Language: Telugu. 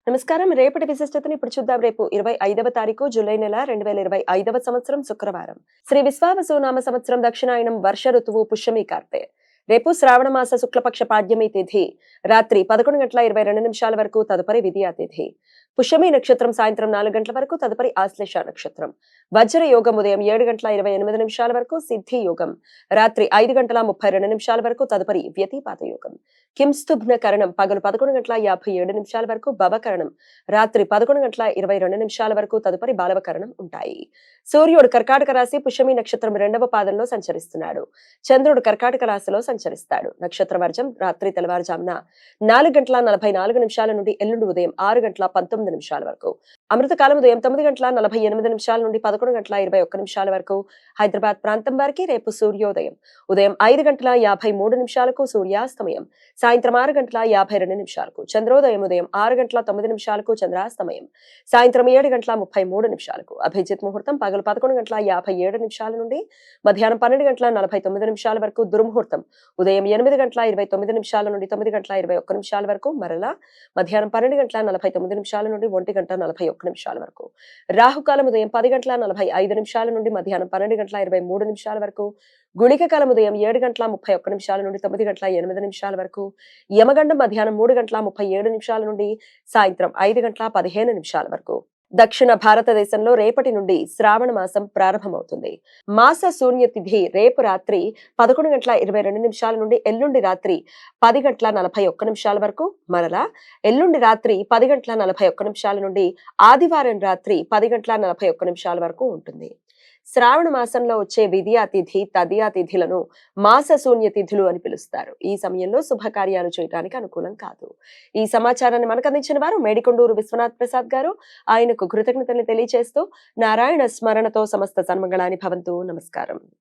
నమస్కారం. రేపటి విశిష్టతను ఇప్పుడు చూద్దాం. రేపు 25వ తారీఖు జూలై నెల 2025వ సంవత్సరం శుక్రవారం. శ్రీ విశ్వావసునామ సంవత్సరం దక్షిణాయనం వర్ష ఋతువు పుష్యమి కార్తె. రేపు శ్రావణ మాస శుక్లపక్ష పాడ్యమి తిథి రాత్రి 11:22 వరకు, తదుపరి విద్యా తిథి. పుష్యమి నక్షత్రం సాయంత్రం 4 గంటల వరకు, తదుపరి ఆశ్లేష నక్షత్రం. వజ్ర యోగం ఉదయం 7:28 వరకు, సిద్ధి యోగం రాత్రి 5:32 వరకు, తదుపరి వ్యతిపాత యోగం. కింస్తుభ్న కరణం పగలు 11:57 వరకు, భవకరణం రాత్రి 11:22 వరకు, తదుపరి బాలవకరణం ఉంటాయి. సూర్యుడు కర్కాటక రాశి పుష్యమి నక్షత్రం 2వ పాదంలో సంచరిస్తున్నాడు. చంద్రుడు కర్కాటక రాశిలో సంచరిస్తాడు. నక్షత్ర వర్జం రాత్రి తెల్లవారుజామున 4:44 నుండి ఎల్లుండి ఉదయం 6:19 వరకు. అమృతకాలం ఉదయం 9:48 నుండి 11:21 వరకు. హైదరాబాద్ ప్రాంతం వారికి రేపు సూర్యోదయం ఉదయం 5:53 సూర్యాస్తమయం సాయంత్రం 6:52 చంద్రోదయం ఉదయం 6:09 చంద్రాస్తమయం సాయంత్రం 7:33 అభిజిత్ ముహూర్తం పగలు 11:57 నుండి మధ్యాహ్నం 12:49 వరకు. దుర్ముహూర్తం ఉదయం 8:29 నుండి 9:21 వరకు, మరలా మధ్యాహ్నం 12:49 నుండి 1:41 వరకు. రాహుకాలం ఉదయం 10:45 నుండి మధ్యాహ్నం 12:23 వరకు. గుళిక కాలం ఉదయం 7:31 నుండి 9:08 వరకు. యమగండం మధ్యాహ్నం 3:37 నుండి సాయంత్రం 5:15 వరకు. దక్షిణ భారతదేశంలో రేపటి నుండి శ్రావణ మాసం ప్రారంభమవుతుంది. మాస శూన్య తిథి రేపు రాత్రి 11:22 నుండి ఎల్లుండి రాత్రి 10:41 వరకు, మరలా ఎల్లుండి రాత్రి 10:41 నుండి ఆదివారం రాత్రి 10:41 వరకు ఉంటుంది. శ్రావణ మాసంలో వచ్చే విద్యా తిథి, తదియా తిథులను మాస శూన్య తిథులు అని పిలుస్తారు. ఈ సమయంలో శుభకార్యాలు చేయడానికి అనుకూలం కాదు. ఈ సమాచారాన్ని మనకు అందించిన వారు మేడికొండూరు విశ్వనాథ్ ప్రసాద్ గారు. ఆయనకు కృతజ్ఞతలు తెలియజేస్తూ నారాయణ స్మరణతో సమస్త సన్మంగళాని భవంతు. నమస్కారం.